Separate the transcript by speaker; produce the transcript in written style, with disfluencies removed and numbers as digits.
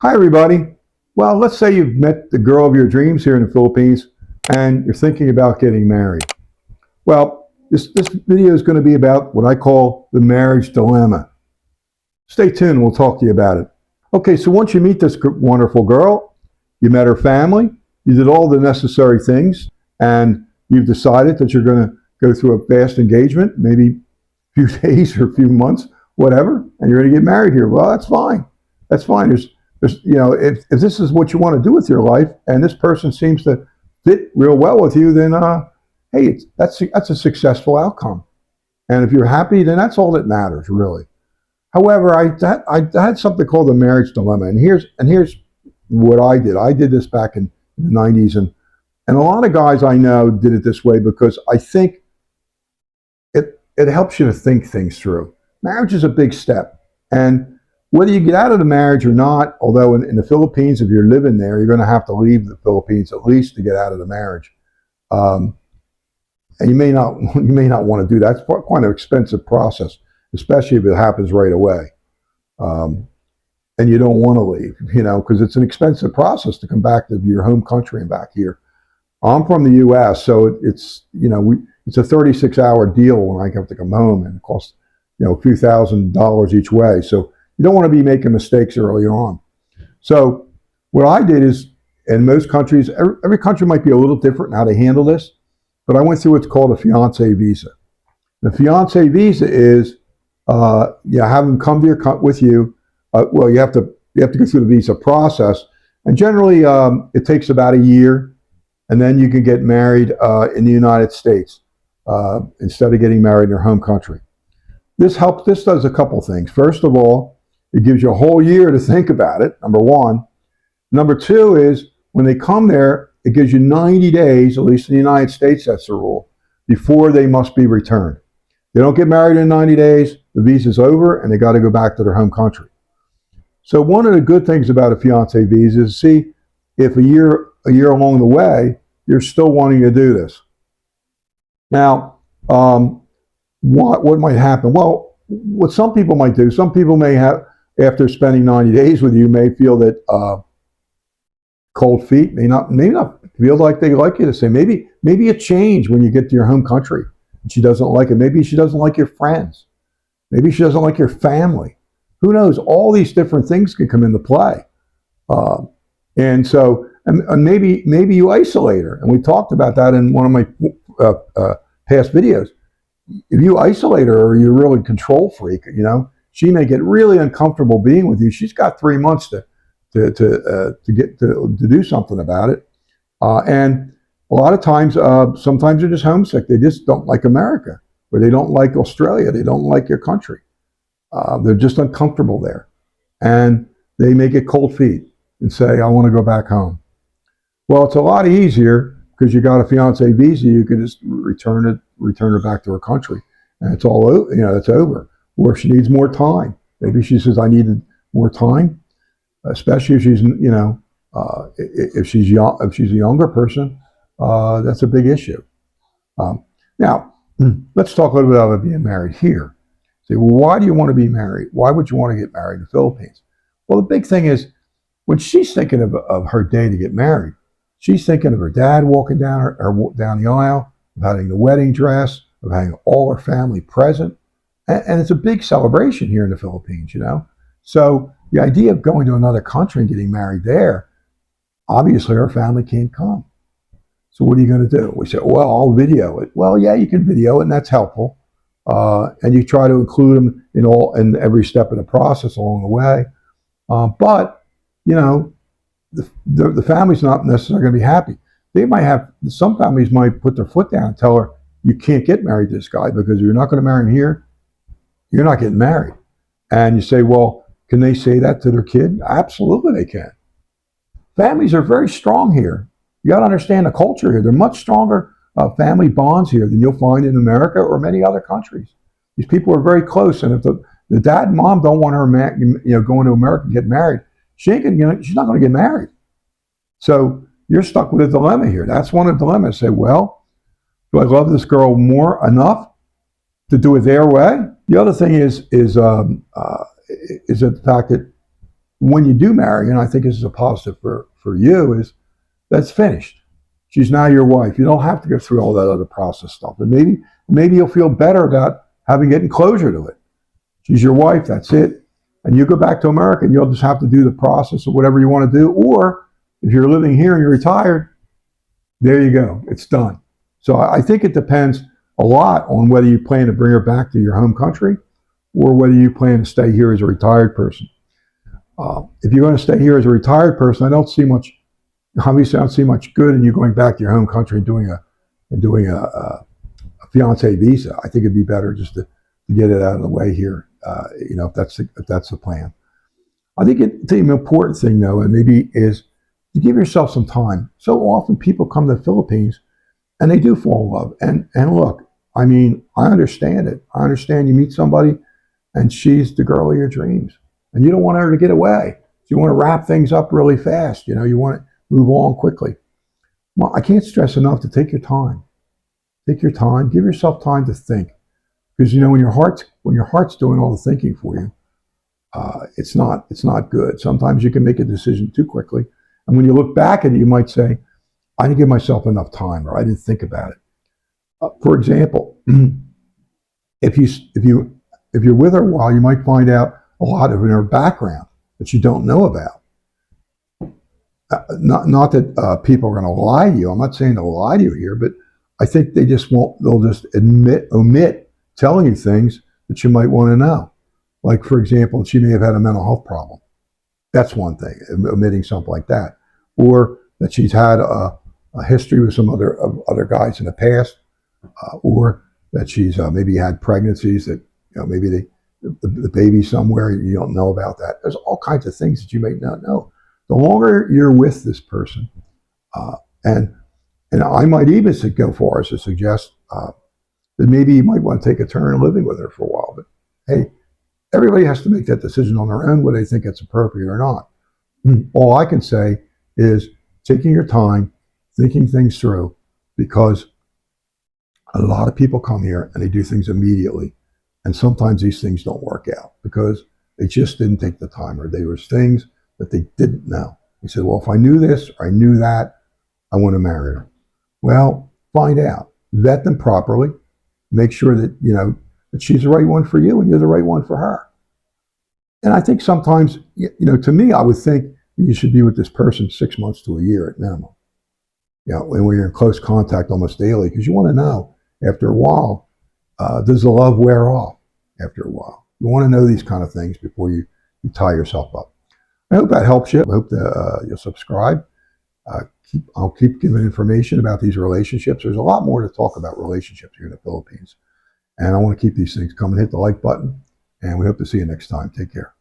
Speaker 1: Hi, everybody. Well, let's say you've met the girl of your dreams here in the Philippines and you're thinking about getting married. Well, this video is going to be about what I call the marriage dilemma. Stay tuned, we'll talk to you about it. Okay, so once you meet this wonderful girl, you met her family, you did all the necessary things, and you've decided that you're going to go through a fast engagement, maybe a few days or a few months, whatever, and you're going to get married here. Well, that's fine. That's fine. If this is what you want to do with your life, and this person seems to fit real well with you, then hey, that's a successful outcome. And if you're happy, then that's all that matters, really. However, I had something called the marriage dilemma, and here's what I did. I did this back in the '90s, and a lot of guys I know did it this way because I think it helps you to think things through. Marriage is a big step, and whether you get out of the marriage or not, although in the Philippines, if you're living there, you're going to have to leave the Philippines at least to get out of the marriage. And you may not want to do that. It's quite an expensive process, especially if it happens right away. And you don't want to leave, because it's an expensive process to come back to your home country and back here. I'm from the U.S., so it's a 36-hour deal when I have to come home, and it costs a few $1,000s each way. So you don't want to be making mistakes early on. So what I did is, in most countries, every country might be a little different in how they handle this, but I went through what's called a fiance visa. The fiance visa is you have them come to with you. Well, you have to go through the visa process, and generally it takes about a year, and then you can get married in the United States instead of getting married in your home country. This does a couple things. First of all, it gives you a whole year to think about it, number one. Number two is when they come there, it gives you 90 days, at least in the United States, that's the rule, before they must be returned. They don't get married in 90 days, the visa's over, and they got to go back to their home country. So one of the good things about a fiance visa is see if a year along the way, you're still wanting to do this. Now, what might happen? Well, what some people might do, some people may have, after spending 90 days with you, may feel that cold feet, may not feel like they like you the same. Maybe a change when you get to your home country and she doesn't like it. Maybe she doesn't like your friends. Maybe she doesn't like your family. Who knows? All these different things can come into play. And maybe you isolate her. And we talked about that in one of my past videos. If you isolate her or you're really control freak, she may get really uncomfortable being with you. She's got 3 months to do something about it. And a lot of times, sometimes they're just homesick. They just don't like America, or they don't like Australia. They don't like your country. They're just uncomfortable there, and they may get cold feet and say, "I want to go back home." Well, it's a lot easier because you got a fiance visa. You can just return her back to her country, and it's all it's over. Or if she needs more time, maybe she says, "I needed more time," especially if she's if she's a younger person. That's a big issue. Now, let's talk a little bit about being married here. Say, well, why do you want to be married? Why would you want to get married in the Philippines? Well, the big thing is when she's thinking of her day to get married, she's thinking of her dad walking down down the aisle, of having the wedding dress, of having all her family present. And it's a big celebration here in the Philippines, So the idea of going to another country and getting married there, obviously her family can't come. So what are you going to do? We say, well, I'll video it. Well, yeah, you can video it, and that's helpful. And you try to include them in every step of the process along the way. But the family's not necessarily going to be happy. Some families might put their foot down and tell her, you can't get married to this guy because you're not going to marry him here. You're not getting married. And you say, well, can they say that to their kid? Absolutely they can. Families are very strong here. You got to understand the culture here. They're much stronger family bonds here than you'll find in America or many other countries. These people are very close, and if the dad and mom don't want her going to America and get married, she's not going to get married. So you're stuck with a dilemma here. That's one of the dilemmas. Say, well, do I love this girl enough to do it their way? The other thing is the fact that when you do marry, and I think this is a positive for you, is that's finished. She's now your wife. You don't have to go through all that other process stuff. And maybe you'll feel better about getting closure to it. She's your wife. That's it. And you go back to America, and you'll just have to do the process of whatever you want to do. Or if you're living here and you're retired, there you go. It's done. So I think it depends a lot on whether you plan to bring her back to your home country or whether you plan to stay here as a retired person. If you're going to stay here as a retired person, obviously I don't see much good in you going back to your home country and doing a fiance visa. I think it'd be better just to get it out of the way here. If that's the plan. I think the important thing though, and maybe is to give yourself some time. So often people come to the Philippines and they do fall in love. And look, I mean, I understand it. I understand you meet somebody and she's the girl of your dreams. And you don't want her to get away. You want to wrap things up really fast. You want to move on quickly. Well, I can't stress enough to take your time. Take your time. Give yourself time to think. Because when your heart's doing all the thinking for you, it's not good. Sometimes you can make a decision too quickly. And when you look back at it, you might say, I didn't give myself enough time, or I didn't think about it. For example, if you're with her a while, you might find out a lot of her background that you don't know about. Not that people are going to lie to you. I'm not saying they'll lie to you here, but I think they just won't. They'll just omit telling you things that you might want to know. Like, for example, she may have had a mental health problem. That's one thing, omitting something like that. Or that she's had a history with some other guys in the past, or that she's maybe had pregnancies that maybe the baby somewhere you don't know about that. There's all kinds of things that you may not know. The longer you're with this person, and I might even go far as to suggest that maybe you might want to take a turn living with her for a while. But hey, everybody has to make that decision on their own, whether they think it's appropriate or not. All I can say is taking your time, thinking things through, because a lot of people come here and they do things immediately. And sometimes these things don't work out because they just didn't take the time, or there was things that they didn't know. He said, well, if I knew this or I knew that, I want to marry her. Well, find out. Vet them properly. Make sure that, that she's the right one for you and you're the right one for her. And I think sometimes, to me, I would think you should be with this person 6 months to a year at minimum. When you're in close contact almost daily, because you want to know after a while, does the love wear off after a while? You want to know these kind of things before you tie yourself up. I hope that helps you. I hope that you'll subscribe. I'll keep giving information about these relationships. There's a lot more to talk about relationships here in the Philippines. And I want to keep these things coming. Hit the like button. And we hope to see you next time. Take care.